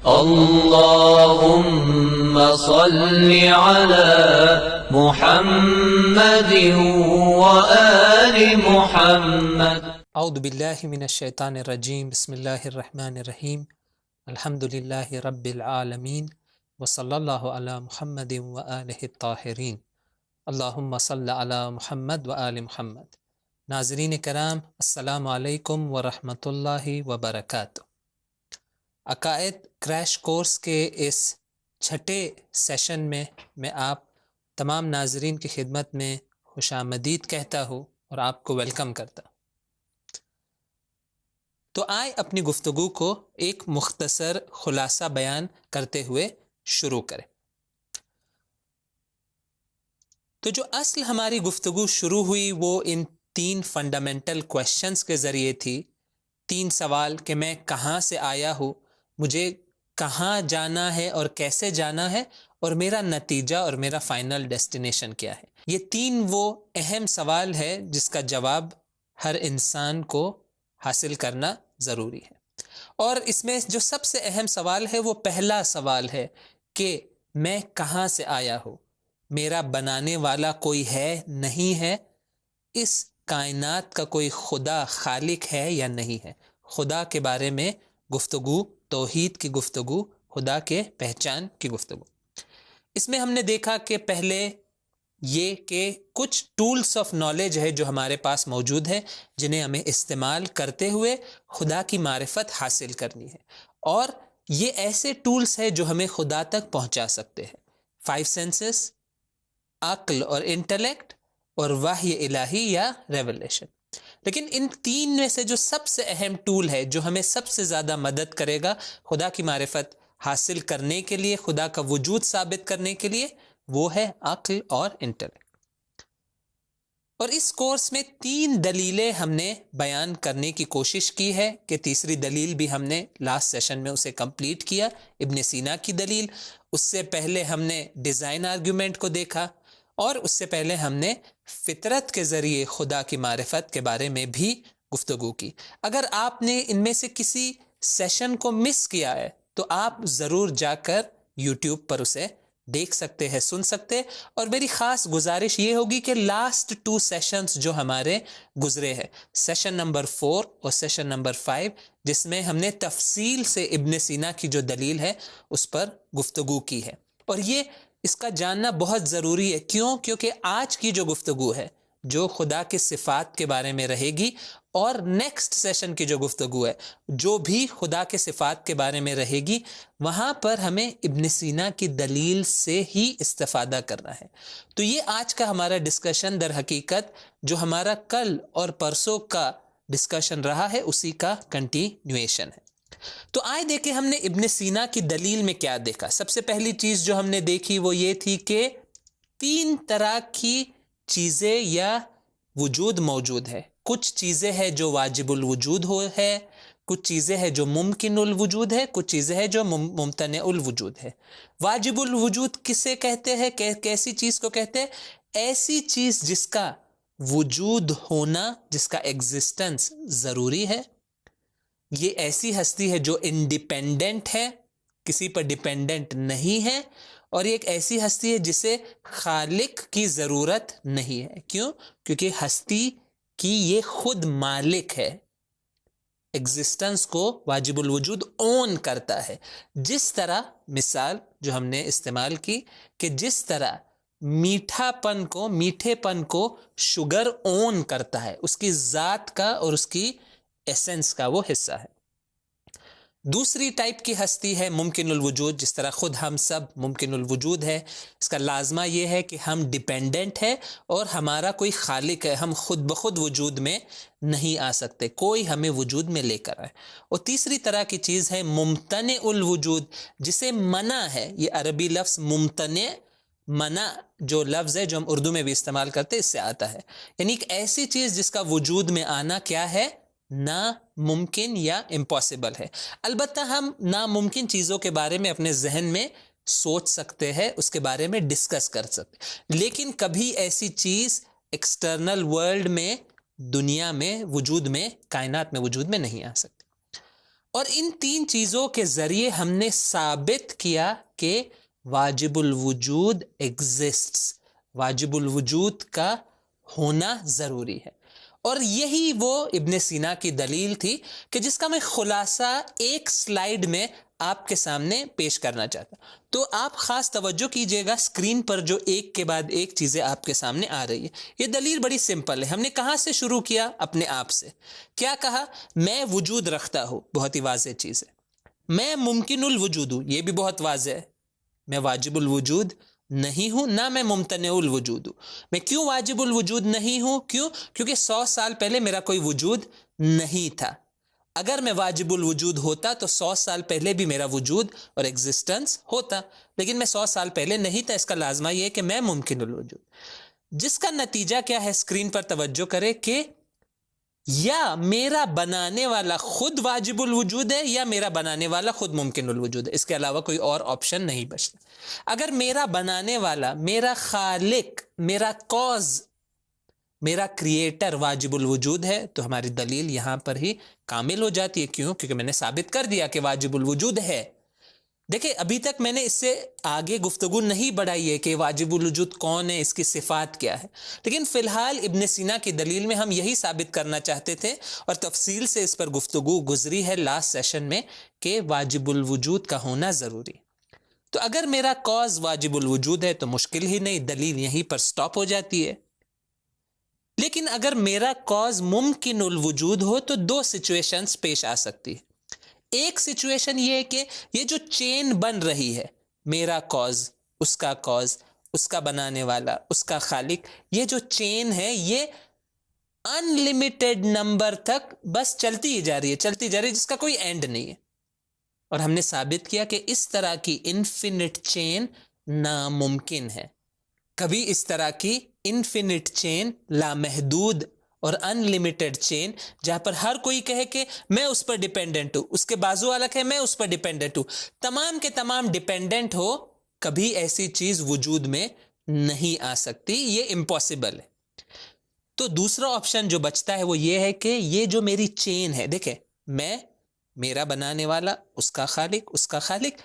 اللهم صل على محمد وآل محمد. اعوذ باللہ من الشیطان الرجیم. بسم اللہ الرحمن الرحیم. الحمد للہ رب العالمین وصلی اللہ علی محمد وآلہ الطاہرین. اللہم صل علی محمد وآل محمد. ناظرین کرام، السلام علیکم ورحمۃ اللہ وبرکاتہ. عقائد کریش کورس کے اس چھٹے سیشن میں آپ تمام ناظرین کی خدمت میں خوش آمدید کہتا ہوں اور آپ کو ویلکم کرتا ہوں. تو آئے اپنی گفتگو کو ایک مختصر خلاصہ بیان کرتے ہوئے شروع کریں. تو جو اصل ہماری گفتگو شروع ہوئی وہ ان 3 فنڈامنٹل کویشچنز کے ذریعے تھی. 3 سوال کہ میں کہاں سے آیا ہوں، مجھے کہاں جانا ہے اور کیسے جانا ہے، اور میرا نتیجہ اور میرا فائنل ڈیسٹینیشن کیا ہے. یہ 3 وہ اہم سوال ہے جس کا جواب ہر انسان کو حاصل کرنا ضروری ہے. اور اس میں جو سب سے اہم سوال ہے وہ پہلا سوال ہے کہ میں کہاں سے آیا ہوں، میرا بنانے والا کوئی ہے نہیں ہے، اس کائنات کا کوئی خدا خالق ہے یا نہیں ہے. خدا کے بارے میں گفتگو، توحید کی گفتگو، خدا کے پہچان کی گفتگو. اس میں ہم نے دیکھا کہ پہلے یہ کہ کچھ ٹولز آف نالج ہے جو ہمارے پاس موجود ہے، جنہیں ہمیں استعمال کرتے ہوئے خدا کی معرفت حاصل کرنی ہے. اور یہ ایسے ٹولز ہیں جو ہمیں خدا تک پہنچا سکتے ہیں. 5 سینسز، عقل اور انٹلیکٹ، اور وحی الہی یا ریولیشن. لیکن ان 3 میں سے جو سب سے اہم ٹول ہے، جو ہمیں سب سے زیادہ مدد کرے گا خدا کی معرفت حاصل کرنے کے لیے، خدا کا وجود ثابت کرنے کے لیے، وہ ہے عقل اور انٹلیکٹ. اور اس کورس میں 3 دلیلیں ہم نے بیان کرنے کی کوشش کی ہے کہ تیسری دلیل بھی ہم نے لاسٹ سیشن میں اسے کمپلیٹ کیا، ابن سینا کی دلیل. اس سے پہلے ہم نے ڈیزائن آرگیومنٹ کو دیکھا، اور اس سے پہلے ہم نے فطرت کے ذریعے خدا کی معرفت کے بارے میں بھی گفتگو کی. اگر آپ نے ان میں سے کسی سیشن کو مس کیا ہے تو آپ ضرور جا کر یوٹیوب پر اسے دیکھ سکتے ہیں، سن سکتے. اور میری خاص گزارش یہ ہوگی کہ لاسٹ 2 سیشنز جو ہمارے گزرے ہیں، سیشن نمبر 4 اور سیشن نمبر 5، جس میں ہم نے تفصیل سے ابن سینا کی جو دلیل ہے اس پر گفتگو کی ہے. اور یہ اس کا جاننا بہت ضروری ہے. کیونکہ آج کی جو گفتگو ہے جو خدا کے صفات کے بارے میں رہے گی، اور نیکسٹ سیشن کی جو گفتگو ہے جو بھی خدا کے صفات کے بارے میں رہے گی، وہاں پر ہمیں ابن سینا کی دلیل سے ہی استفادہ کرنا ہے. تو یہ آج کا ہمارا ڈسکشن در حقیقت جو ہمارا کل اور پرسوں کا ڈسکشن رہا ہے اسی کا کنٹینیویشن ہے. تو آئے دیکھیں ہم نے ابن سینا کی دلیل میں کیا دیکھا. سب سے پہلی چیز جو ہم نے دیکھی وہ یہ تھی کہ 3 طرح کی چیزیں یا وجود موجود ہے. کچھ چیزیں ہیں جو واجب الوجود ہے، کچھ چیزیں ہیں جو ممکن الوجود ہے، کچھ چیزیں ہیں جو ممتنع الوجود ہے. واجب الوجود کسے کہتے ہیں؟ کیسی چیز کو کہتے ہیں؟ ایسی چیز جس کا وجود ہونا، جس کا ایگزسٹنس ضروری ہے. یہ ایسی ہستی ہے جو انڈیپینڈنٹ ہے، کسی پر ڈیپینڈنٹ نہیں ہے. اور یہ ایک ایسی ہستی ہے جسے خالق کی ضرورت نہیں ہے. کیوں؟ کیونکہ ہستی کی یہ خود مالک ہے، ایگزسٹنس کو واجب الوجود اون کرتا ہے. جس طرح مثال جو ہم نے استعمال کی کہ جس طرح میٹھے پن کو شوگر اون کرتا ہے، اس کی ذات کا اور اس کی ایسنس کا وہ حصہ ہے. دوسری ٹائپ کی ہستی ہے ممکن الوجود. جس طرح خود ہم سب ممکن الوجود ہے، اس کا لازمہ یہ ہے کہ ہم ڈیپینڈنٹ ہے اور ہمارا کوئی خالق ہے، ہم خود بخود وجود میں نہیں آ سکتے، کوئی ہمیں وجود میں لے کر آئے. اور تیسری طرح کی چیز ہے ممتنع الوجود، جسے منع ہے. یہ عربی لفظ ممتنع، منع جو لفظ ہے جو ہم اردو میں بھی استعمال کرتے اس سے آتا ہے. یعنی ایک ایسی چیز جس کا وجود میں آنا کیا ہے؟ ناممکن یا امپاسبل ہے. البتہ ہم ناممکن چیزوں کے بارے میں اپنے ذہن میں سوچ سکتے ہیں، اس کے بارے میں ڈسکس کر سکتے، لیکن کبھی ایسی چیز ایکسٹرنل ورلڈ میں، دنیا میں، وجود میں، کائنات میں وجود میں نہیں آ سکتی. اور ان 3 چیزوں کے ذریعے ہم نے ثابت کیا کہ واجب الوجود ایگزسٹس، واجب الوجود کا ہونا ضروری ہے. اور یہی وہ ابن سینا کی دلیل تھی کہ جس کا میں خلاصہ ایک سلائیڈ میں آپ کے سامنے پیش کرنا چاہتا. تو آپ خاص توجہ کیجئے گا اسکرین پر جو ایک کے بعد ایک چیزیں آپ کے سامنے آ رہی ہے. یہ دلیل بڑی سمپل ہے. ہم نے کہاں سے شروع کیا؟ اپنے آپ سے. کیا کہا؟ میں وجود رکھتا ہوں، بہت ہی واضح چیز ہے. میں ممکن الوجود ہوں، یہ بھی بہت واضح ہے. میں واجب الوجود نہیں ہوں، نہ میں ممتنع الوجود ہوں. میں کیوں واجب الوجود نہیں ہوں؟ کیونکہ 100 سال پہلے میرا کوئی وجود نہیں تھا. اگر میں واجب الوجود ہوتا تو 100 سال پہلے بھی میرا وجود اور ایگزسٹنس ہوتا، لیکن میں 100 سال پہلے نہیں تھا. اس کا لازمہ یہ ہے کہ میں ممکن الوجود. جس کا نتیجہ کیا ہے؟ اسکرین پر توجہ کرے کہ یا میرا بنانے والا خود واجب الوجود ہے یا میرا بنانے والا خود ممکن الوجود ہے. اس کے علاوہ کوئی اور آپشن نہیں بچتا. اگر میرا بنانے والا، میرا خالق، میرا کاز، میرا کریٹر واجب الوجود ہے تو ہماری دلیل یہاں پر ہی کامل ہو جاتی ہے. کیوں؟ کیونکہ میں نے ثابت کر دیا کہ واجب الوجود ہے. دیکھیں ابھی تک میں نے اس سے آگے گفتگو نہیں بڑھائی ہے کہ واجب الوجود کون ہے، اس کی صفات کیا ہے، لیکن فی الحال ابن سینا کی دلیل میں ہم یہی ثابت کرنا چاہتے تھے اور تفصیل سے اس پر گفتگو گزری ہے لاسٹ سیشن میں کہ واجب الوجود کا ہونا ضروری. تو اگر میرا کاز واجب الوجود ہے تو مشکل ہی نہیں، دلیل یہیں پر سٹاپ ہو جاتی ہے. لیکن اگر میرا کاز ممکن الوجود ہو تو 2 سچویشنز پیش آ سکتی ہے. ایک سچویشن یہ ہے کہ یہ جو چین بن رہی ہے، میرا کاز، اس کا بنانے والا، اس کا خالق، یہ جو چین ہے یہ ان لمیٹڈ نمبر تک بس چلتی ہی جا رہی ہے جس کا کوئی اینڈ نہیں ہے. اور ہم نے ثابت کیا کہ اس طرح کی انفینٹ چین ناممکن ہے. کبھی اس طرح کی انفینٹ چین، لامحدود اور ان لمیٹڈ چین، جہاں پر ہر کوئی کہے کہ میں اس پر ڈیپینڈنٹ ہوں، اس کے بازو والا کہے میں اس پر ڈیپینڈنٹ ہوں، تمام کے تمام ڈیپینڈنٹ ہو، کبھی ایسی چیز وجود میں نہیں آ سکتی. یہ امپاسبل ہے. تو دوسرا آپشن جو بچتا ہے وہ یہ ہے کہ یہ جو میری چین ہے، دیکھیں میں، میرا بنانے والا، اس کا خالق،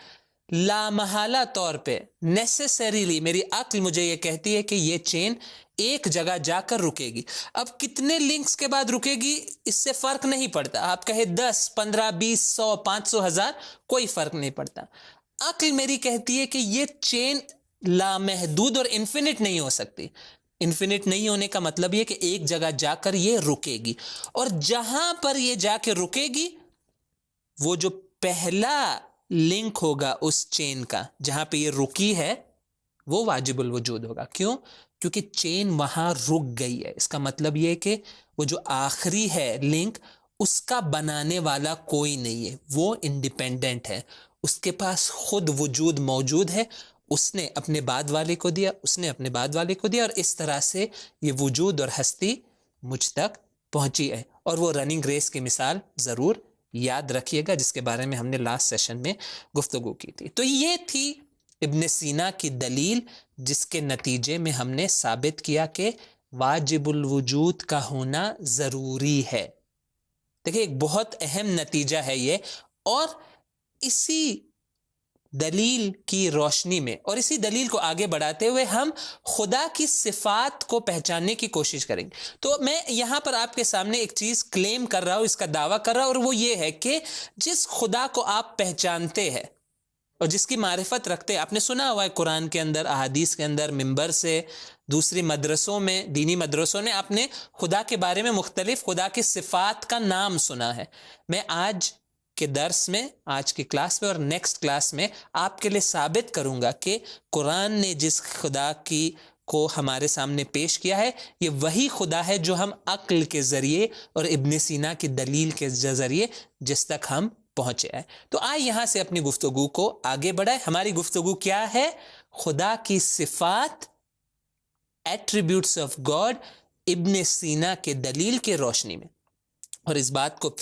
لامحالہ طور پہ نیسیسریلی میری عقل مجھے یہ کہتی ہے کہ یہ چین ایک جگہ جا کر رکے گی. اب کتنے لنکس کے بعد رکے گی اس سے فرق نہیں پڑتا. آپ کہے 10، 15، 20، 100، 500، 1000، کوئی فرق نہیں پڑتا. عقل میری کہتی ہے کہ یہ چین لامحدود اور انفینٹ نہیں ہو سکتی. انفینٹ نہیں ہونے کا مطلب یہ کہ ایک جگہ جا کر یہ رکے گی، اور جہاں پر یہ جا کے رکے گی وہ جو پہلا لنک ہوگا اس چین کا جہاں پہ یہ رکی ہے وہ واجب الوجود ہوگا. کیوں؟ کیونکہ چین وہاں رک گئی ہے. اس کا مطلب یہ کہ وہ جو آخری ہے لنک، اس کا بنانے والا کوئی نہیں ہے، وہ انڈیپینڈنٹ ہے، اس کے پاس خود وجود موجود ہے. اس نے اپنے بعد والے کو دیا، اس نے اپنے بعد والے کو دیا، اور اس طرح سے یہ وجود اور ہستی مجھ تک پہنچی ہے. اور وہ رننگ ریس کی مثال ضرور یاد رکھیے گا جس کے بارے میں ہم نے لاسٹ سیشن میں گفتگو کی تھی. تو یہ تھی ابن سینا کی دلیل جس کے نتیجے میں ہم نے ثابت کیا کہ واجب الوجود کا ہونا ضروری ہے. دیکھیں ایک بہت اہم نتیجہ ہے یہ، اور اسی دلیل کی روشنی میں اور اسی دلیل کو آگے بڑھاتے ہوئے ہم خدا کی صفات کو پہچاننے کی کوشش کریں گے. تو میں یہاں پر آپ کے سامنے ایک چیز کلیم کر رہا ہوں، اس کا دعویٰ کر رہا ہوں، اور وہ یہ ہے کہ جس خدا کو آپ پہچانتے ہیں اور جس کی معرفت رکھتے ہیں، آپ نے سنا ہوا ہے قرآن کے اندر، احادیث کے اندر، منبر سے، دوسری مدرسوں میں، دینی مدرسوں نے آپ نے خدا کے بارے میں مختلف خدا کی صفات کا نام سنا ہے. میں آج کے درس میں، آج کی کلاس میں اور نیکسٹ کلاس میں آپ کے لیے ثابت کروں گا کہ قرآن نے جس خدا کی کو ہمارے سامنے پیش کیا ہے یہ وہی خدا ہے جو ہم عقل کے ذریعے اور ابن سینا کی دلیل کے ذریعے جس تک ہم پہنچے ہیں. تو آئے یہاں سے اپنی گفتگو کو آگے بڑھائے. ہماری گفتگو کیا ہے؟ خدا کی صفات، ایٹریبیوٹس آف گاڈ، ابن سینا کے دلیل کے روشنی میں. اور اس بات کو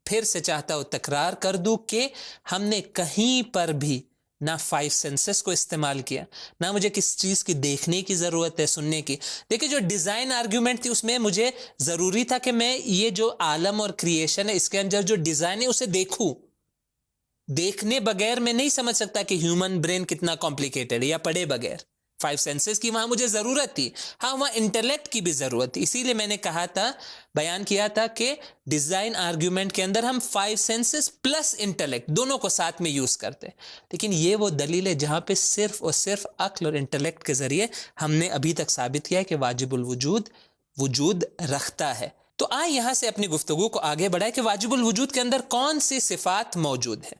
پھر سے چاہتا ہوں تکرار کر دوں کہ ہم نے کہیں پر بھی نہ 5 سینسز کو استعمال کیا، نہ مجھے کس چیز کی دیکھنے کی ضرورت ہے، سننے کی. دیکھیں جو ڈیزائن آرگیومنٹ تھی اس میں مجھے ضروری تھا کہ میں یہ جو عالم اور کریشن ہے اس کے اندر جو ڈیزائن ہے اسے دیکھوں، دیکھنے بغیر میں نہیں سمجھ سکتا کہ ہیومن برین کتنا کمپلیکیٹڈ ہے، یا پڑھے بغیر. 5 سینسز کی وہاں مجھے ضرورت تھی، ہاں وہاں انٹلیکٹ کی بھی ضرورت تھی. اسی لیے میں نے کہا تھا، بیان کیا تھا کہ ڈیزائن آرگیومنٹ کے اندر ہم 5 سینسز پلس انٹلیکٹ دونوں کو ساتھ میں یوز کرتے ہیں. لیکن یہ وہ دلیل ہے جہاں پہ صرف اور صرف عقل اور انٹلیکٹ کے ذریعے ہم نے ابھی تک ثابت کیا ہے کہ واجب الوجود وجود رکھتا ہے. تو آئیں یہاں سے اپنی گفتگو کو آگے بڑھائیں کہ واجب الوجود کے اندر کون سی صفات موجود ہے.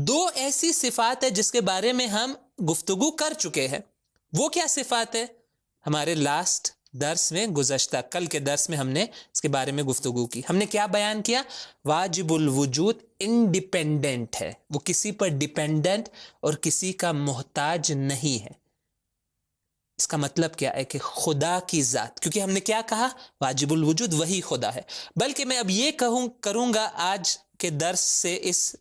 2 ایسی صفات ہے جس کے بارے میں ہم گفتگو کر چکے ہیں. وہ کیا صفات ہے؟ ہمارے لاسٹ درس میں، گزشتہ کل کے درس میں ہم نے اس کے بارے میں گفتگو کی. ہم نے کیا بیان کیا؟ واجب الوجود انڈیپینڈنٹ ہے، وہ کسی پر ڈیپینڈنٹ اور کسی کا محتاج نہیں ہے. اس کا مطلب کیا ہے کہ خدا کی ذات، کیونکہ ہم نے کیا کہا؟ واجب الوجود وہی خدا ہے. بلکہ میں اب یہ کروں گا آج کے درس سے، اس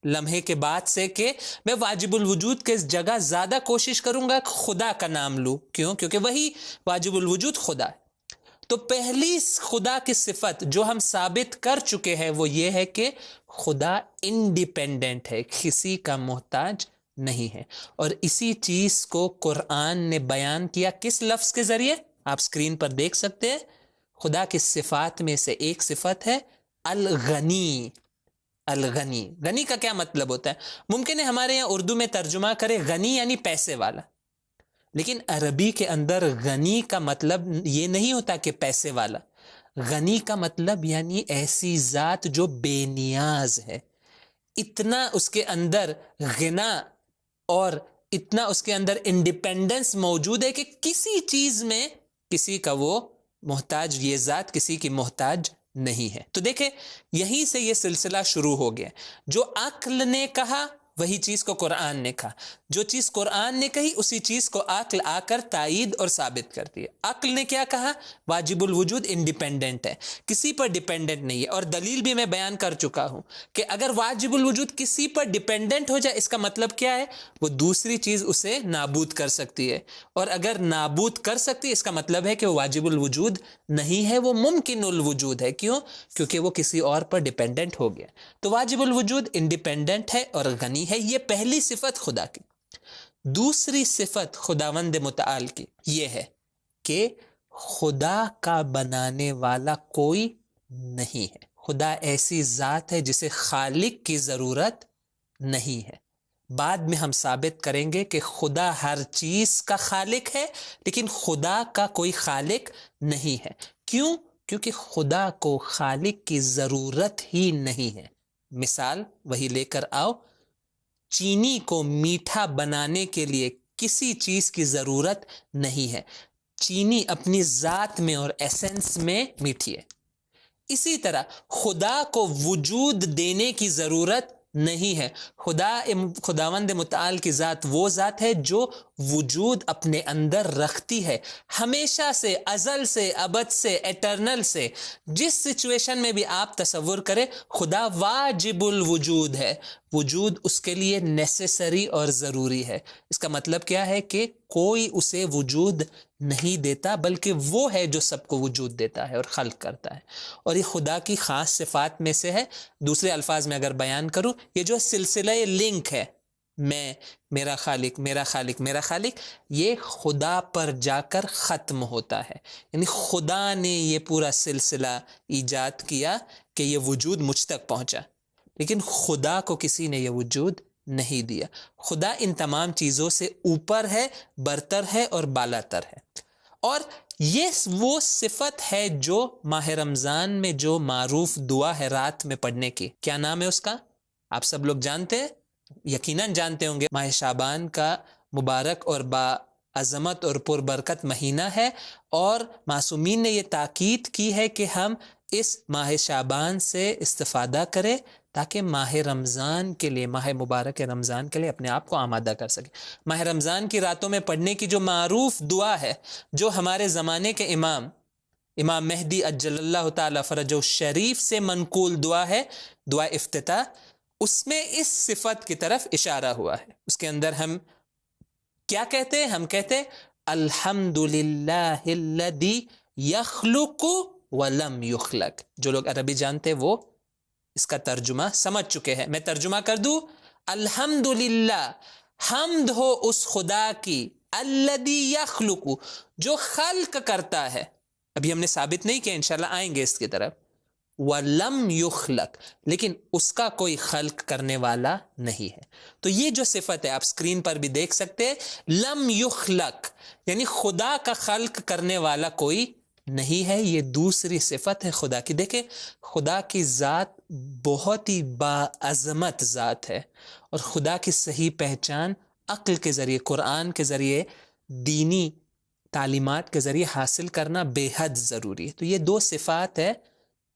لمحے کے بعد سے، کہ میں واجب الوجود کے جگہ زیادہ کوشش کروں گا خدا کا نام لوں. کیوں؟ کیونکہ وہی واجب الوجود خدا ہے. تو پہلی خدا کی صفت جو ہم ثابت کر چکے ہیں وہ یہ ہے کہ خدا انڈیپینڈنٹ ہے، کسی کا محتاج نہیں ہے. اور اسی چیز کو قرآن نے بیان کیا کس لفظ کے ذریعے؟ آپ اسکرین پر دیکھ سکتے ہیں. خدا کی صفات میں سے ایک صفت ہے الغنی. الغنی، غنی کا کیا مطلب ہوتا ہے؟ ممکن ہے ہمارے یہاں اردو میں ترجمہ کرے غنی یعنی پیسے والا، لیکن عربی کے اندر غنی کا مطلب یہ نہیں ہوتا کہ پیسے والا. غنی کا مطلب یعنی ایسی ذات جو بے نیاز ہے، اتنا اس کے اندر غنا اور اتنا اس کے اندر انڈیپینڈنس موجود ہے کہ کسی چیز میں کسی کا وہ محتاج، یہ ذات کسی کی محتاج نہیں ہے. تو دیکھیں یہیں سے یہ سلسلہ شروع ہو گیا. جو عقل نے کہا وہی چیز کو قرآن نے کہا، جو چیز قرآن نے کہی اسی چیز کو عقل آ کر تائید اور ثابت کرتی ہے. عقل نے کیا کہا؟ واجب الوجود انڈیپینڈنٹ ہے، کسی پر ڈیپینڈنٹ نہیں ہے. اور دلیل بھی میں بیان کر چکا ہوں کہ اگر واجب الوجود کسی پر ڈیپینڈنٹ ہو جائے اس کا مطلب کیا ہے؟ وہ دوسری چیز اسے نابود کر سکتی ہے، اور اگر نابود کر سکتی ہے اس کا مطلب ہے کہ وہ واجب الوجود نہیں ہے، وہ ممکن الوجود ہے. کیوں؟ کیونکہ وہ کسی اور پر ڈیپینڈنٹ ہو گیا. تو واجب الوجود انڈیپینڈنٹ ہے اور غنی ہے. یہ پہلی صفت خدا کی. دوسری صفت خداوند متعال کی یہ ہے کہ خدا کا بنانے والا کوئی نہیں ہے. خدا ایسی ذات ہے جسے خالق کی ضرورت نہیں ہے. بعد میں ہم ثابت کریں گے کہ خدا ہر چیز کا خالق ہے، لیکن خدا کا کوئی خالق نہیں ہے. کیوں؟ کیونکہ خدا کو خالق کی ضرورت ہی نہیں ہے. مثال وہی لے کر آؤ. چینی کو میٹھا بنانے کے لیے کسی چیز کی ضرورت نہیں ہے. چینی اپنی ذات میں اور ایسنس میں میٹھی ہے. اسی طرح خدا کو وجود دینے کی ضرورت نہیں ہے. خداوند متعال کی ذات وہ ذات ہے جو وجود اپنے اندر رکھتی ہے، ہمیشہ سے، ازل سے، ابد سے، ایٹرنل سے. جس سچویشن میں بھی آپ تصور کریں خدا واجب الوجود ہے، وجود اس کے لیے نیسیسری اور ضروری ہے. اس کا مطلب کیا ہے کہ کوئی اسے وجود نہیں دیتا، بلکہ وہ ہے جو سب کو وجود دیتا ہے اور خلق کرتا ہے. اور یہ خدا کی خاص صفات میں سے ہے. دوسرے الفاظ میں اگر بیان کروں، یہ جو سلسلہ لنک ہے، میں، میرا خالق، میرا خالق، میرا خالق، یہ خدا پر جا کر ختم ہوتا ہے. یعنی خدا نے یہ پورا سلسلہ ایجاد کیا کہ یہ وجود مجھ تک پہنچا، لیکن خدا کو کسی نے یہ وجود نہیں دیا. خدا ان تمام چیزوں سے اوپر ہے، برتر ہے اور بالا تر ہے. اور یہ وہ صفت ہے جو ماہ رمضان میں جو معروف دعا ہے رات میں پڑھنے کی. کیا نام ہے اس کا؟ آپ سب لوگ جانتے ہیں، یقیناً جانتے ہوں گے. ماہ شعبان کا مبارک اور با عظمت اور پربرکت مہینہ ہے، اور معصومین نے یہ تاکید کی ہے کہ ہم اس ماہ شعبان سے استفادہ کریں تاکہ ماہ رمضان کے لیے، ماہ مبارک رمضان کے لیے اپنے آپ کو آمادہ کر سکیں. ماہ رمضان کی راتوں میں پڑھنے کی جو معروف دعا ہے، جو ہمارے زمانے کے امام مہدی اجل اللہ تعالی فرجہ الشریف سے منقول دعا ہے، دعا افتتاح، اس میں اس صفت کی طرف اشارہ ہوا ہے. اس کے اندر ہم کیا کہتے ہیں؟ ہم کہتے ہیں الحمدللہ الذی یخلق ولم یخلق. جو لوگ عربی جانتے وہ اس کا ترجمہ سمجھ چکے ہیں. میں ترجمہ کر دوں. الحمدللہ، حمد ہو اس خدا کی، الذی یخلق، جو خلق کرتا ہے. ابھی ہم نے ثابت نہیں کیا، انشاءاللہ آئیں گے اس کی طرف. وَلَمْ يُخْلَقْ، لیکن اس کا کوئی خلق کرنے والا نہیں ہے. تو یہ جو صفت ہے آپ اسکرین پر بھی دیکھ سکتے ہیں، لم یخلق یعنی خدا کا خلق کرنے والا کوئی نہیں ہے. یہ دوسری صفت ہے خدا کی. دیکھیں خدا کی ذات بہت ہی باعظمت ذات ہے، اور خدا کی صحیح پہچان عقل کے ذریعے، قرآن کے ذریعے، دینی تعلیمات کے ذریعے حاصل کرنا بے حد ضروری ہے. تو یہ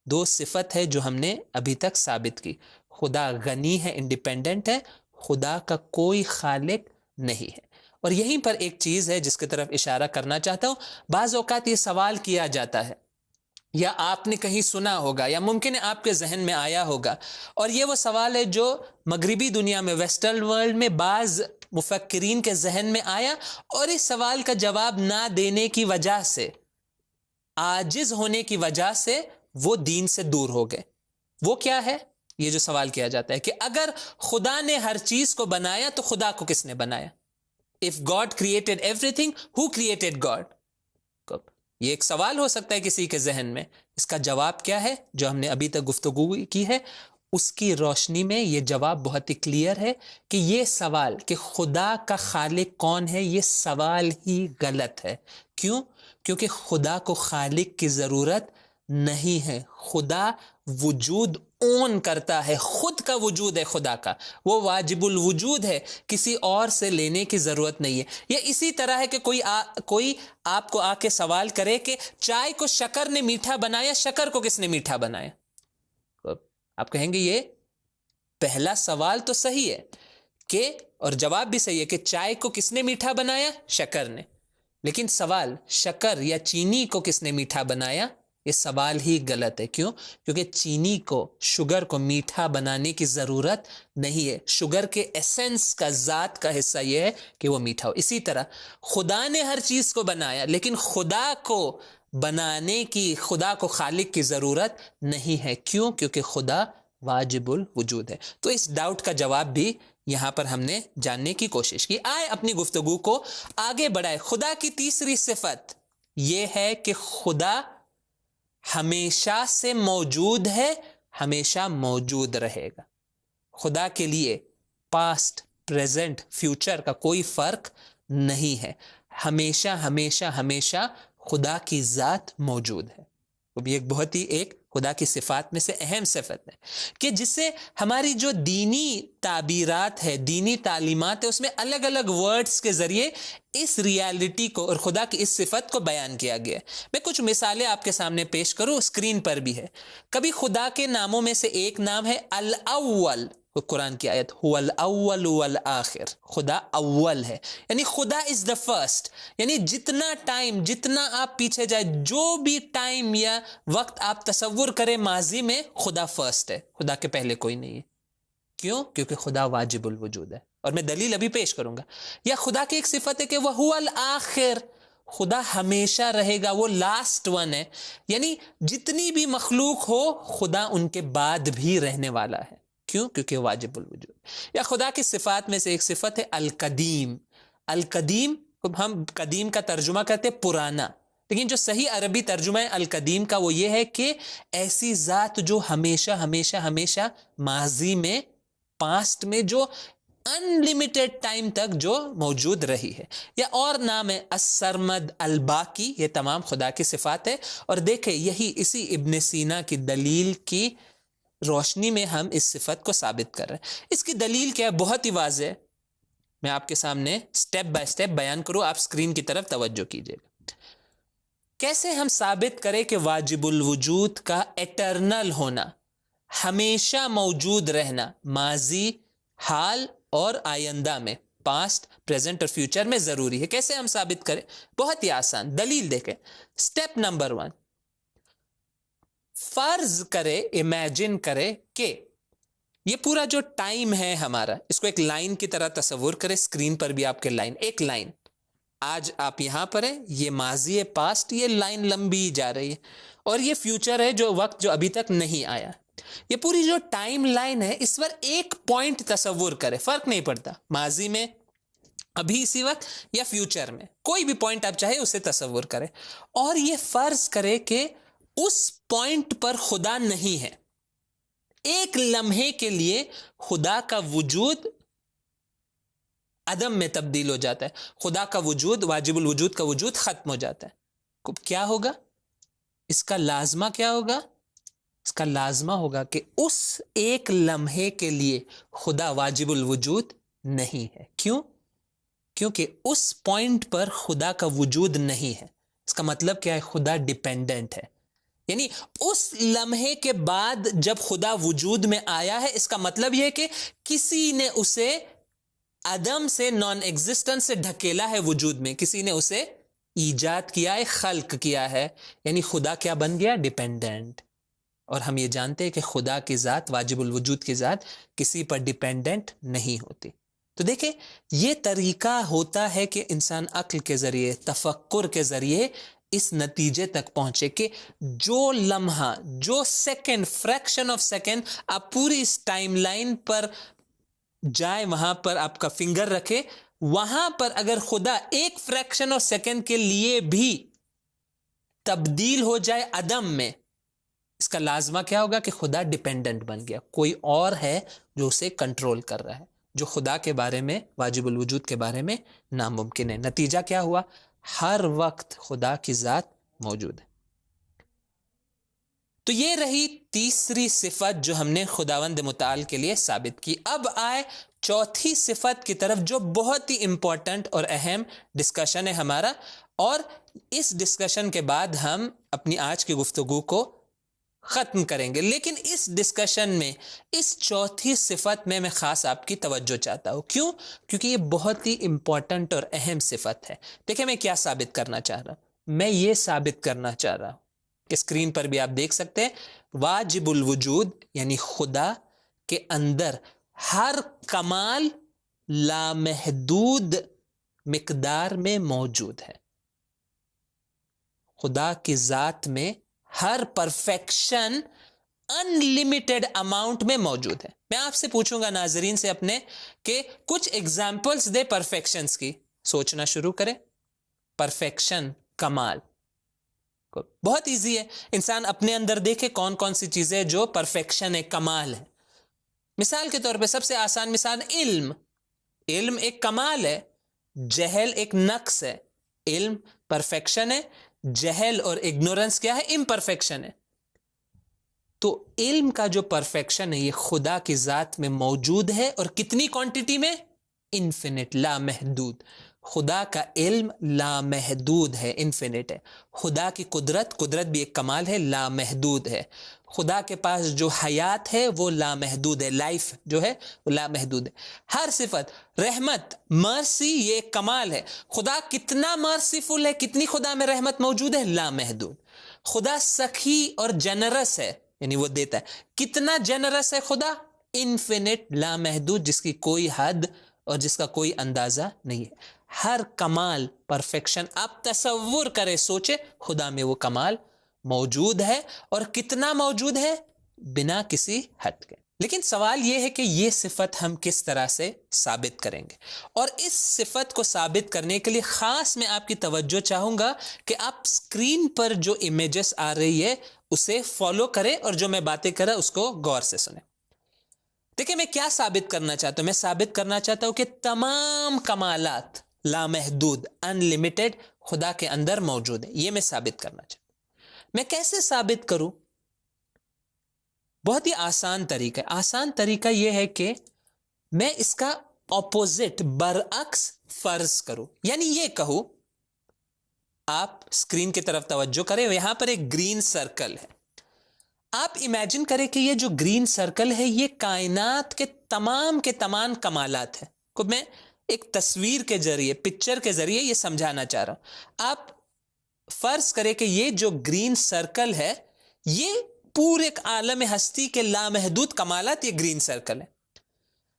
دو صفت ہے جو ہم نے ابھی تک ثابت کی. خدا غنی ہے، انڈیپینڈنٹ ہے، خدا کا کوئی خالق نہیں ہے. اور یہیں پر ایک چیز ہے جس کی طرف اشارہ کرنا چاہتا ہوں. بعض اوقات یہ سوال کیا جاتا ہے، یا آپ نے کہیں سنا ہوگا، یا ممکن ہے آپ کے ذہن میں آیا ہوگا، اور یہ وہ سوال ہے جو مغربی دنیا میں، ویسٹرن ورلڈ میں بعض مفکرین کے ذہن میں آیا، اور اس سوال کا جواب نہ دینے کی وجہ سے، عاجز ہونے کی وجہ سے وہ دین سے دور ہو گئے. وہ کیا ہے؟ یہ جو سوال کیا جاتا ہے کہ اگر خدا نے ہر چیز کو بنایا تو خدا کو کس نے بنایا؟ If God created everything, who created God? یہ ایک سوال ہو سکتا ہے کسی کے ذہن میں. اس کا جواب کیا ہے جو ہم نے ابھی تک گفتگو کی ہے؟ اس کی روشنی میں یہ جواب بہت ہی کلیئر ہے کہ یہ سوال کہ خدا کا خالق کون ہے، یہ سوال ہی غلط ہے. کیوں؟ کیونکہ خدا کو خالق کی ضرورت نہیں ہے. خدا وجود اون کرتا ہے، خود کا وجود ہے خدا کا، وہ واجب الوجود ہے، کسی اور سے لینے کی ضرورت نہیں ہے. یہ اسی طرح ہے کہ کوئی آپ کو آ کے سوال کرے کہ چائے کو شکر نے میٹھا بنایا، شکر کو کس نے میٹھا بنایا؟ آپ کہیں گے یہ پہلا سوال تو صحیح ہے کہ، اور جواب بھی صحیح ہے کہ چائے کو کس نے میٹھا بنایا؟ شکر نے. لیکن سوال شکر یا چینی کو کس نے میٹھا بنایا، یہ سوال ہی غلط ہے. کیوں؟ کیونکہ چینی کو، شوگر کو میٹھا بنانے کی ضرورت نہیں ہے. شوگر کے ایسنس کا، ذات کا حصہ یہ ہے کہ وہ میٹھا ہو. اسی طرح خدا نے ہر چیز کو بنایا، لیکن خدا کو بنانے کی، خدا کو خالق کی ضرورت نہیں ہے. کیوں؟ کیونکہ خدا واجب الوجود ہے. تو اس ڈاؤٹ کا جواب بھی یہاں پر ہم نے جاننے کی کوشش کی. آئے اپنی گفتگو کو آگے بڑھائے. خدا کی تیسری صفت یہ ہے کہ خدا ہمیشہ سے موجود ہے، ہمیشہ موجود رہے گا. خدا کے لیے پاسٹ، پریزنٹ، فیوچر کا کوئی فرق نہیں ہے. ہمیشہ ہمیشہ ہمیشہ خدا کی ذات موجود ہے. وہ بھی ایک بہت ہی ایک خدا کی صفات میں سے اہم صفت ہے کہ جس سے ہماری جو دینی تعبیرات ہے، دینی تعلیمات ہے، اس میں الگ الگ ورڈز کے ذریعے اس ریالٹی کو اور خدا کی اس صفت کو بیان کیا گیا ہے. میں کچھ مثالیں آپ کے سامنے پیش کروں، اسکرین پر بھی ہے. کبھی خدا کے ناموں میں سے ایک نام ہے الاول. قرآن کی آیت هو الاول والآخر، خدا اول ہے، یعنی خدا از دا فرسٹ. یعنی جتنا ٹائم، جتنا آپ پیچھے جائے، جو بھی ٹائم یا وقت آپ تصور کریں ماضی میں، خدا فرسٹ ہے، خدا کے پہلے کوئی نہیں ہے. کیوں؟ کیونکہ خدا واجب الوجود ہے. اور میں دلیل ابھی پیش کروں گا. یا خدا کی ایک صفت ہے کہ وہ هو الآخر، خدا ہمیشہ رہے گا، وہ لاسٹ ون ہے. یعنی جتنی بھی مخلوق ہو، خدا ان کے بعد بھی رہنے والا ہے. کیوں؟ کیونکہ واجب الوجود. یا خدا کی صفات میں سے ایک صفت ہے القدیم. القدیم، ہم قدیم کا ترجمہ کرتے پرانا، لیکن جو صحیح عربی ترجمہ ہے القدیم کا وہ یہ ہے کہ ایسی ذات جو ہمیشہ ہمیشہ ہمیشہ ماضی میں، پاسٹ میں، جو انلیمیٹڈ ٹائم تک جو موجود رہی ہے. یا اور نام ہے السرمد، الباقی. یہ تمام خدا کی صفات ہے. اور دیکھیں یہی اسی ابن سینا کی دلیل کی روشنی میں ہم اس صفت کو ثابت کر رہے ہیں. اس کی دلیل کیا ہے؟ بہت ہی واضح ہے. میں آپ کے سامنے سٹیپ بائی سٹیپ بیان کروں، آپ اسکرین کی طرف توجہ کیجیے گا. کیسے ہم ثابت کریں کہ واجب الوجود کا ایٹرنل ہونا، ہمیشہ موجود رہنا، ماضی، حال اور آئندہ میں، پاسٹ، پریزنٹ اور فیوچر میں ضروری ہے؟ کیسے ہم ثابت کریں؟ بہت ہی آسان. دلیل دیکھیں. سٹیپ نمبر 1، فرض کرے، امیجن کرے کہ یہ پورا جو ٹائم ہے ہمارا، اس کو ایک لائن کی طرح تصور کرے. اسکرین پر بھی آپ کے لائن، ایک لائن. آج آپ یہاں پر ہیں، یہ ماضی ہے، پاسٹ، یہ لائن لمبی جا رہی ہے، اور یہ فیوچر ہے، جو وقت جو ابھی تک نہیں آیا. یہ پوری جو ٹائم لائن ہے اس پر ایک پوائنٹ تصور کرے، فرق نہیں پڑتا ماضی میں، ابھی اسی وقت، یا فیوچر میں، کوئی بھی پوائنٹ آپ چاہے اسے تصور کرے، اور یہ فرض کرے کہ اس پوائنٹ پر خدا نہیں ہے. ایک لمحے کے لیے خدا کا وجود عدم میں تبدیل ہو جاتا ہے، خدا کا وجود، واجب الوجود کا وجود ختم ہو جاتا ہے. کیا ہوگا اس کا لازمہ؟ کیا ہوگا اس کا لازمہ؟ ہوگا کہ اس ایک لمحے کے لیے خدا واجب الوجود نہیں ہے. کیوں؟ کیونکہ اس پوائنٹ پر خدا کا وجود نہیں ہے. اس کا مطلب کیا ہے؟ خدا ڈیپینڈنٹ ہے. یعنی اس لمحے کے بعد جب خدا وجود میں آیا ہے، اس کا مطلب یہ ہے کہ کسی نے اسے عدم سے، نان ایگزسٹنس سے ڈھکیلا ہے وجود میں، کسی نے اسے ایجاد کیا ہے، خلق کیا ہے. یعنی خدا کیا بن گیا؟ ڈیپینڈنٹ. اور ہم یہ جانتے ہیں کہ خدا کی ذات، واجب الوجود کی ذات کسی پر ڈیپینڈنٹ نہیں ہوتی. تو دیکھیں یہ طریقہ ہوتا ہے کہ انسان عقل کے ذریعے، تفکر کے ذریعے اس نتیجے تک پہنچے کہ جو لمحہ، جو سیکنڈ، فریکشن آف سیکنڈ آپ پوری اس ٹائم لائن پر جائے، وہاں پر آپ کا فنگر رکھے، وہاں پر اگر خدا ایک فریکشن آف سیکنڈ کے لیے بھی تبدیل ہو جائے عدم میں، اس کا لازمہ کیا ہوگا؟ کہ خدا ڈیپینڈنٹ بن گیا، کوئی اور ہے جو اسے کنٹرول کر رہا ہے، جو خدا کے بارے میں، واجب الوجود کے بارے میں ناممکن ہے. نتیجہ کیا ہوا؟ ہر وقت خدا کی ذات موجود ہے. تو یہ رہی تیسری صفت جو ہم نے خداوند متعال کے لیے ثابت کی. اب آئے چوتھی صفت کی طرف، جو بہت ہی امپورٹنٹ اور اہم ڈسکشن ہے ہمارا، اور اس ڈسکشن کے بعد ہم اپنی آج کی گفتگو کو ختم کریں گے. لیکن اس ڈسکشن میں، اس چوتھی صفت میں خاص آپ کی توجہ چاہتا ہوں. کیوں؟ کیونکہ یہ بہت ہی امپورٹنٹ اور اہم صفت ہے. دیکھیں میں کیا ثابت کرنا چاہ رہا ہوں. میں یہ ثابت کرنا چاہ رہا ہوں کہ اسکرین پر بھی آپ دیکھ سکتے ہیں، واجب الوجود یعنی خدا کے اندر ہر کمال لامحدود مقدار میں موجود ہے. خدا کی ذات میں ہر پرفیکشن ان لمیٹڈ اماؤنٹ میں موجود ہے. میں آپ سے پوچھوں گا ناظرین سے اپنے کہ کچھ ایگزامپلس دے پرفیکشنز کی. سوچنا شروع کریں. پرفیکشن، کمال، بہت ایزی ہے. انسان اپنے اندر دیکھے کون کون سی چیزیں جو پرفیکشن ہے، کمال ہے. مثال کے طور پہ سب سے آسان مثال، علم. علم ایک کمال ہے، جہل ایک نقص ہے. علم پرفیکشن ہے، جہل اور اگنورنس کیا ہے؟ امپرفیکشن ہے. تو علم کا جو پرفیکشن ہے یہ خدا کی ذات میں موجود ہے، اور کتنی کوانٹٹی میں؟ انفینٹ، لامحدود. خدا کا علم لامحدود ہے، انفینٹ ہے. خدا کی قدرت بھی ایک کمال ہے، لامحدود ہے. خدا کے پاس جو حیات ہے وہ لامحدود ہے، لائف جو ہے وہ لامحدود ہے. ہر صفت، رحمت، مرسی، یہ ایک کمال ہے. خدا کتنا مرسیفل ہے، کتنی خدا میں رحمت موجود ہے؟ لامحدود. خدا سخی اور جنرس ہے، یعنی وہ دیتا ہے. کتنا جنرس ہے خدا؟ انفینٹ، لامحدود، جس کی کوئی حد اور جس کا کوئی اندازہ نہیں ہے. ہر کمال، پرفیکشن آپ تصور کریں، سوچے، خدا میں وہ کمال موجود ہے. اور کتنا موجود ہے؟ بنا کسی حد کے. لیکن سوال یہ ہے کہ یہ صفت ہم کس طرح سے ثابت کریں گے؟ اور اس صفت کو ثابت کرنے کے لیے خاص میں آپ کی توجہ چاہوں گا کہ آپ اسکرین پر جو امیجز آ رہی ہے اسے فالو کریں، اور جو میں باتیں کر رہا اس کو غور سے سنیں. دیکھیں میں کیا ثابت کرنا چاہتا ہوں. میں ثابت کرنا چاہتا ہوں کہ تمام کمالات لامحدود، ان لمیٹڈ خدا کے اندر موجود ہیں. یہ میں ثابت کرنا چاہتا ہوں. میں کیسے ثابت کروں؟ بہت ہی آسان طریقہ ہے. آسان طریقہ یہ ہے کہ میں اس کا اپوزٹ، برعکس فرض کروں. یعنی یہ کہوں، آپ اسکرین کی طرف توجہ کریں، یہاں پر ایک گرین سرکل ہے. آپ امیجن کریں کہ یہ جو گرین سرکل ہے یہ کائنات کے تمام کمالات ہیں. کو میں ایک تصویر کے ذریعے، پکچر کے ذریعے یہ سمجھانا چاہ رہا ہوں. آپ فرض کریں کہ یہ جو گرین سرکل ہے یہ پورے عالم ہستی کے لامحدود کمالات، یہ گرین سرکل ہے.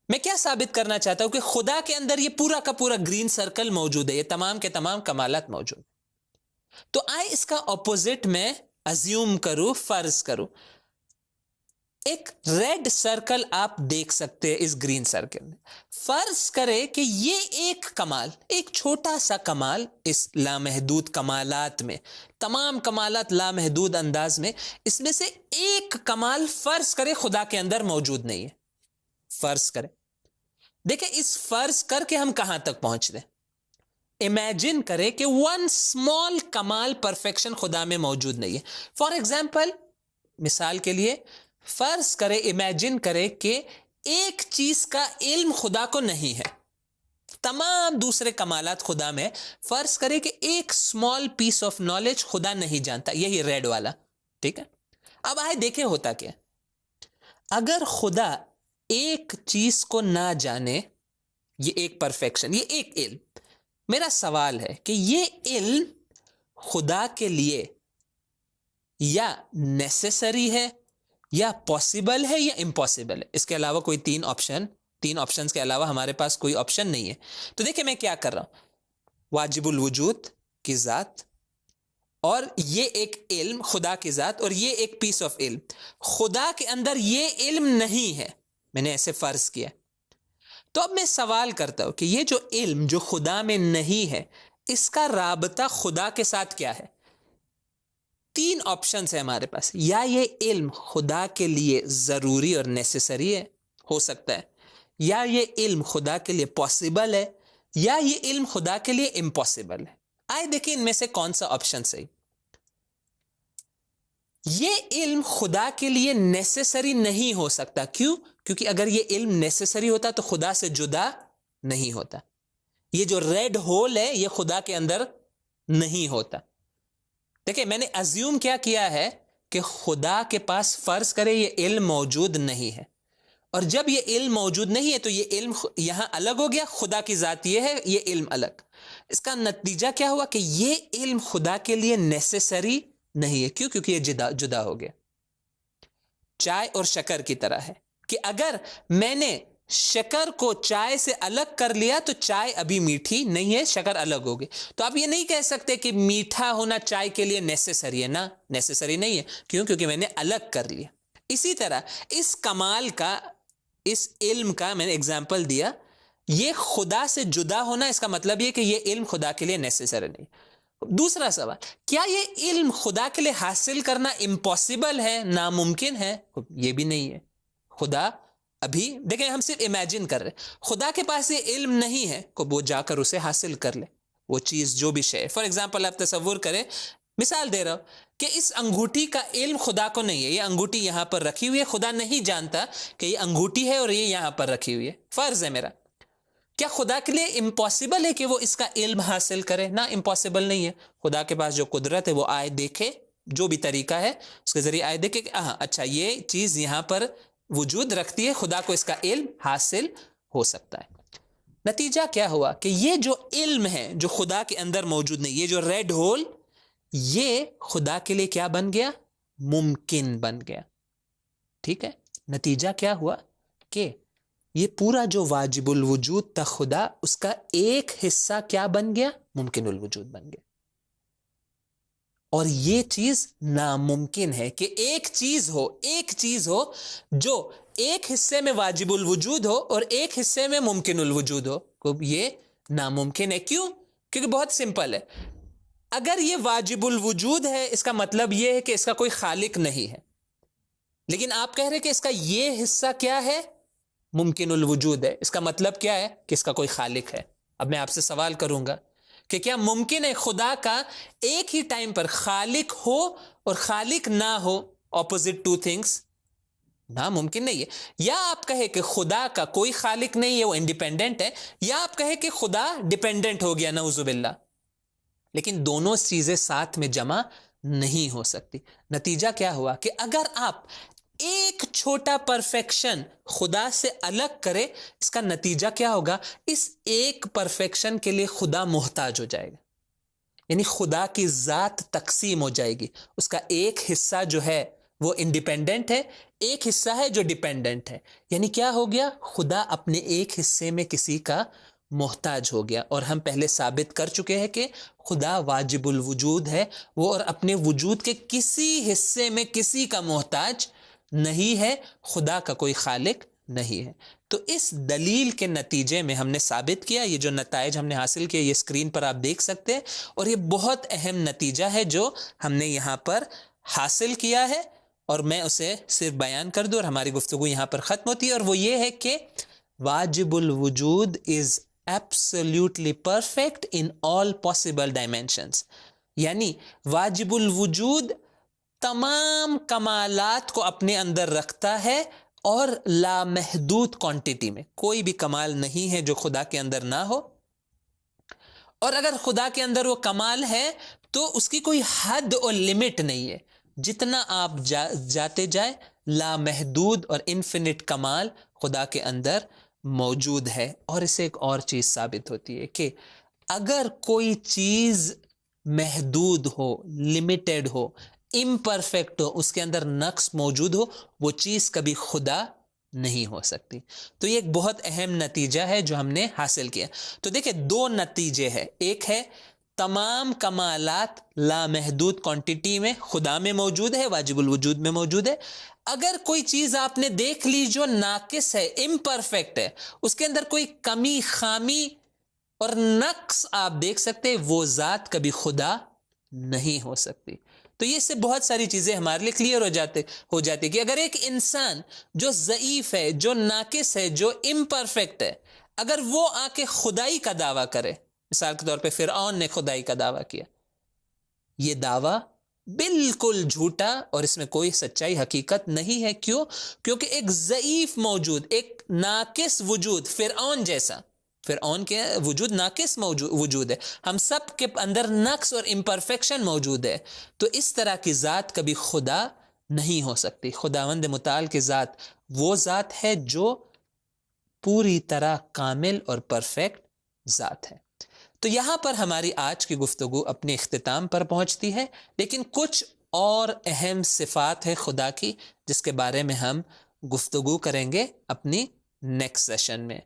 میں کیا ثابت کرنا چاہتا ہوں کہ خدا کے اندر یہ پورا کا پورا گرین سرکل موجود ہے، یہ تمام کے تمام کمالات موجود ہیں. تو آئے اس کا اپوزٹ میں ازیوم کروں، فرض کروں. ایک ریڈ سرکل آپ دیکھ سکتے ہیں اس گرین سرکل میں. فرض کرے کہ یہ ایک کمال، ایک چھوٹا سا کمال اس لامحدود کمالات میں، تمام کمالات لامحدود انداز میں، اس میں سے ایک کمال فرض کرے خدا کے اندر موجود نہیں ہے. فرض کرے، دیکھیں اس فرض کر کے ہم کہاں تک پہنچ رہے. امیجن کرے کہ ون اسمال کمال پرفیکشن خدا میں موجود نہیں ہے. فار ایگزامپل، مثال کے لیے فرض کرے، امیجن کرے کہ ایک چیز کا علم خدا کو نہیں ہے، تمام دوسرے کمالات خدا میں. فرض کرے کہ ایک اسمال پیس آف نالج خدا نہیں جانتا، یہی ریڈ والا. ٹھیک ہے، اب آئے دیکھیں ہوتا کیا. اگر خدا ایک چیز کو نہ جانے، یہ ایک پرفیکشن، یہ ایک علم، میرا سوال ہے کہ یہ علم خدا کے لیے یا نیسیسری ہے، یا پاسبل ہے، یا امپاسبل ہے. اس کے علاوہ کوئی تین آپشنز کے علاوہ ہمارے پاس کوئی آپشن نہیں ہے. تو دیکھیں میں کیا کر رہا ہوں. واجب الوجود کی ذات اور یہ ایک علم خدا کی ذات، اور یہ ایک پیس آف علم. خدا کے اندر یہ علم نہیں ہے، میں نے ایسے فرض کیا. تو اب میں سوال کرتا ہوں کہ یہ جو علم جو خدا میں نہیں ہے، اس کا رابطہ خدا کے ساتھ کیا ہے؟ تین آپشنز ہیں ہمارے پاس. یا یہ علم خدا کے لیے ضروری اور نیسیسری ہے، ہو سکتا ہے. یا یہ علم خدا کے لیے پاسبل ہے، یا یہ علم خدا کے لیے امپاسبل ہے. آئے دیکھیں ان میں سے کون سا آپشن صحیح. یہ علم خدا کے لیے نیسیسری نہیں ہو سکتا. کیوں؟ کیونکہ اگر یہ علم نیسیسری ہوتا تو خدا سے جدا نہیں ہوتا. یہ جو ریڈ ہول ہے یہ خدا کے اندر نہیں ہوتا. دیکھیں میں نے ازیوم کیا ہے کہ خدا کے پاس فرض کرے یہ علم موجود نہیں ہے، اور جب یہ علم موجود نہیں ہے تو یہ علم یہاں الگ ہو گیا. خدا کی ذات یہ ہے، یہ علم الگ. اس کا نتیجہ کیا ہوا کہ یہ علم خدا کے لیے نیسیسری نہیں ہے. کیوں؟ کیونکہ یہ جدا ہو گیا. چائے اور شکر کی طرح ہے کہ اگر میں نے شکر کو چائے سے الگ کر لیا تو چائے ابھی میٹھی نہیں ہے، شکر الگ ہوگی. تو آپ یہ نہیں کہہ سکتے کہ میٹھا ہونا چائے کے لیے نیسیسری ہے. نا، نیسیسری نہیں ہے. کیوں؟ کیونکہ میں نے الگ کر لیا. اسی طرح اس کمال کا، اس علم کا میں نے اگزامپل دیا، یہ خدا سے جدا ہونا، اس کا مطلب یہ کہ یہ علم خدا کے لیے نیسیسری نہیں. دوسرا سوال، کیا یہ علم خدا کے لیے حاصل کرنا امپاسبل ہے، ناممکن ہے؟ یہ بھی نہیں ہے. خدا ابھی دیکھیں، ہم صرف امیجن کر رہے، خدا کے پاس یہ علم نہیں ہے کہ وہ جا کر اسے حاصل کر لے، وہ چیز جو بھی شے. فار ایگزامپل آپ تصور کریں، مثال دے رہا ہوں کہ اس انگوٹھی کا علم خدا کو نہیں ہے. یہ انگوٹھی یہاں پر رکھی ہوئی ہے، خدا نہیں جانتا کہ یہ انگوٹھی ہے اور یہ یہاں پر رکھی ہوئی ہے. فرض ہے میرا. کیا خدا کے لیے امپاسبل ہے کہ وہ اس کا علم حاصل کرے؟ نہ، امپاسبل نہیں ہے. خدا کے پاس جو قدرت ہے وہ آئے دیکھے، جو بھی طریقہ ہے اس کے ذریعے آئے دیکھے کہ ہاں اچھا یہ چیز یہاں پر وجود رکھتی ہے، خدا کو اس کا علم حاصل ہو سکتا ہے. نتیجہ کیا ہوا کہ یہ جو علم ہے جو خدا کے اندر موجود نہیں، یہ جو ریڈ ہول، یہ خدا کے لیے کیا بن گیا؟ ممکن بن گیا. ٹھیک ہے. نتیجہ کیا ہوا کہ یہ پورا جو واجب الوجود تھا خدا، اس کا ایک حصہ کیا بن گیا؟ ممکن الوجود بن گیا. اور یہ چیز ناممکن ہے کہ ایک چیز ہو جو ایک حصے میں واجب الوجود ہو اور ایک حصے میں ممکن الوجود ہو. یہ ناممکن ہے. کیوں؟ کیونکہ بہت سمپل ہے. اگر یہ واجب الوجود ہے، اس کا مطلب یہ ہے کہ اس کا کوئی خالق نہیں ہے. لیکن آپ کہہ رہے کہ اس کا یہ حصہ کیا ہے؟ ممکن الوجود ہے. اس کا مطلب کیا ہے؟ کہ اس کا کوئی خالق ہے. اب میں آپ سے سوال کروں گا کہ کیا ممکن ہے خدا کا ایک ہی ٹائم پر خالق ہو اور خالق نہ ہو؟ Opposite two things. ناممکن نہیں ہے. یا آپ کہے کہ خدا کا کوئی خالق نہیں ہے، وہ انڈیپینڈنٹ ہے، یا آپ کہے کہ خدا ڈیپینڈنٹ ہو گیا، نعوذ باللہ. لیکن دونوں چیزیں ساتھ میں جمع نہیں ہو سکتی. نتیجہ کیا ہوا کہ اگر آپ ایک چھوٹا پرفیکشن خدا سے الگ کرے، اس کا نتیجہ کیا ہوگا؟ اس ایک پرفیکشن کے لیے خدا محتاج ہو جائے گا. یعنی خدا کی ذات تقسیم ہو جائے گی. اس کا ایک حصہ جو ہے وہ انڈیپینڈنٹ ہے، ایک حصہ ہے جو ڈیپینڈنٹ ہے. یعنی کیا ہو گیا؟ خدا اپنے ایک حصے میں کسی کا محتاج ہو گیا. اور ہم پہلے ثابت کر چکے ہیں کہ خدا واجب الوجود ہے، وہ اور اپنے وجود کے کسی حصے میں کسی کا محتاج نہیں ہے, خدا کا کوئی خالق نہیں ہے. تو اس دلیل کے نتیجے میں ہم نے ثابت کیا, یہ جو نتائج ہم نے حاصل کیے یہ اسکرین پر آپ دیکھ سکتے ہیں, اور یہ بہت اہم نتیجہ ہے جو ہم نے یہاں پر حاصل کیا ہے, اور میں اسے صرف بیان کر دوں اور ہماری گفتگو یہاں پر ختم ہوتی ہے. اور وہ یہ ہے کہ واجب الوجود از absolutely perfect in all possible dimensions. یعنی واجب الوجود تمام کمالات کو اپنے اندر رکھتا ہے اور لامحدود کوانٹٹی میں. کوئی بھی کمال نہیں ہے جو خدا کے اندر نہ ہو, اور اگر خدا کے اندر وہ کمال ہے تو اس کی کوئی حد اور لمٹ نہیں ہے. جتنا آپ جاتے جائیں لامحدود اور انفینٹ کمال خدا کے اندر موجود ہے. اور اسے ایک اور چیز ثابت ہوتی ہے کہ اگر کوئی چیز محدود ہو, لمیٹڈ ہو, امپرفیکٹ ہو, اس کے اندر نقص موجود ہو, وہ چیز کبھی خدا نہیں ہو سکتی. تو یہ ایک بہت اہم نتیجہ ہے جو ہم نے حاصل کیا. تو دیکھیں دو نتیجے ہیں, ایک ہے تمام کمالات لامحدود کوانٹٹی میں خدا میں موجود ہے, واجب الوجود میں موجود ہے. اگر کوئی چیز آپ نے دیکھ لی جو ناقص ہے, امپرفیکٹ ہے, اس کے اندر کوئی کمی, خامی اور نقص آپ دیکھ سکتے, وہ ذات کبھی خدا نہیں ہو سکتی. تو یہ سے بہت ساری چیزیں ہمارے لیے کلیئر ہو جاتی کہ اگر ایک انسان جو ضعیف ہے, جو ناقص ہے, جو امپرفیکٹ ہے, اگر وہ آ کے خدائی کا دعویٰ کرے, مثال کے طور پہ فرعون نے خدائی کا دعویٰ کیا, یہ دعویٰ بالکل جھوٹا اور اس میں کوئی سچائی حقیقت نہیں ہے. کیوں؟ کیونکہ ایک ضعیف موجود, ایک ناقص وجود, فرعون جیسا, فرعون کے وجود ناقص وجود ہے, ہم سب کے اندر نقص اور امپرفیکشن موجود ہے. تو اس طرح کی ذات کبھی خدا نہیں ہو سکتی. خداوند متعال کی ذات وہ ذات ہے جو پوری طرح کامل اور پرفیکٹ ذات ہے. تو یہاں پر ہماری آج کی گفتگو اپنے اختتام پر پہنچتی ہے, لیکن کچھ اور اہم صفات ہے خدا کی جس کے بارے میں ہم گفتگو کریں گے اپنی نیکسٹ سیشن میں.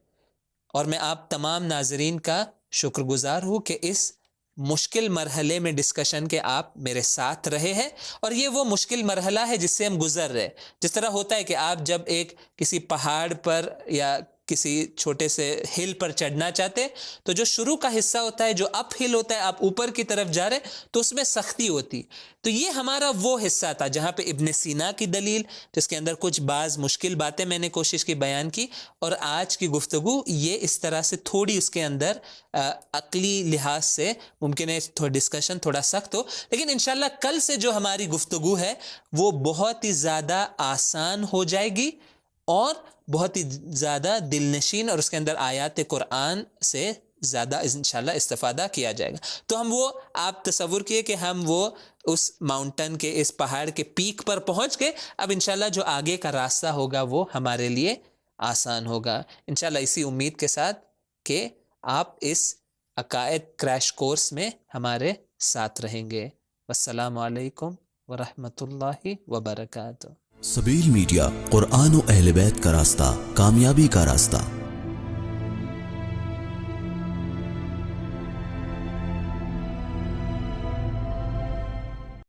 اور میں آپ تمام ناظرین کا شکر گزار ہوں کہ اس مشکل مرحلے میں ڈسکشن کے آپ میرے ساتھ رہے ہیں, اور یہ وہ مشکل مرحلہ ہے جس سے ہم گزر رہے. جس طرح ہوتا ہے کہ آپ جب ایک کسی پہاڑ پر یا کسی چھوٹے سے ہل پر چڑھنا چاہتے تو جو شروع کا حصہ ہوتا ہے, جو اپ ہل ہوتا ہے, آپ اوپر کی طرف جا رہے تو اس میں سختی ہوتی. تو یہ ہمارا وہ حصہ تھا جہاں پہ ابن سینا کی دلیل, جس کے اندر کچھ بعض مشکل باتیں میں نے کوشش کی بیان کی, اور آج کی گفتگو یہ اس طرح سے تھوڑی اس کے اندر عقلی لحاظ سے ممکن ہے ڈسکشن تھوڑا سخت ہو, لیکن انشاءاللہ کل سے جو ہماری گفتگو ہے وہ بہت ہی زیادہ آسان ہو جائے گی اور بہت ہی زیادہ دل نشین, اور اس کے اندر آیات قرآن سے زیادہ انشاءاللہ استفادہ کیا جائے گا. تو ہم وہ, آپ تصور کیے کہ ہم وہ اس ماؤنٹن کے, اس پہاڑ کے پیک پر پہنچ گئے. اب انشاءاللہ جو آگے کا راستہ ہوگا وہ ہمارے لیے آسان ہوگا انشاءاللہ, اسی امید کے ساتھ کہ آپ اس عقائد کریش کورس میں ہمارے ساتھ رہیں گے. والسلام علیکم ورحمۃ اللہ وبرکاتہ. سبیل میڈیا، قرآن و اہل بیت کا راستہ، کامیابی کا راستہ.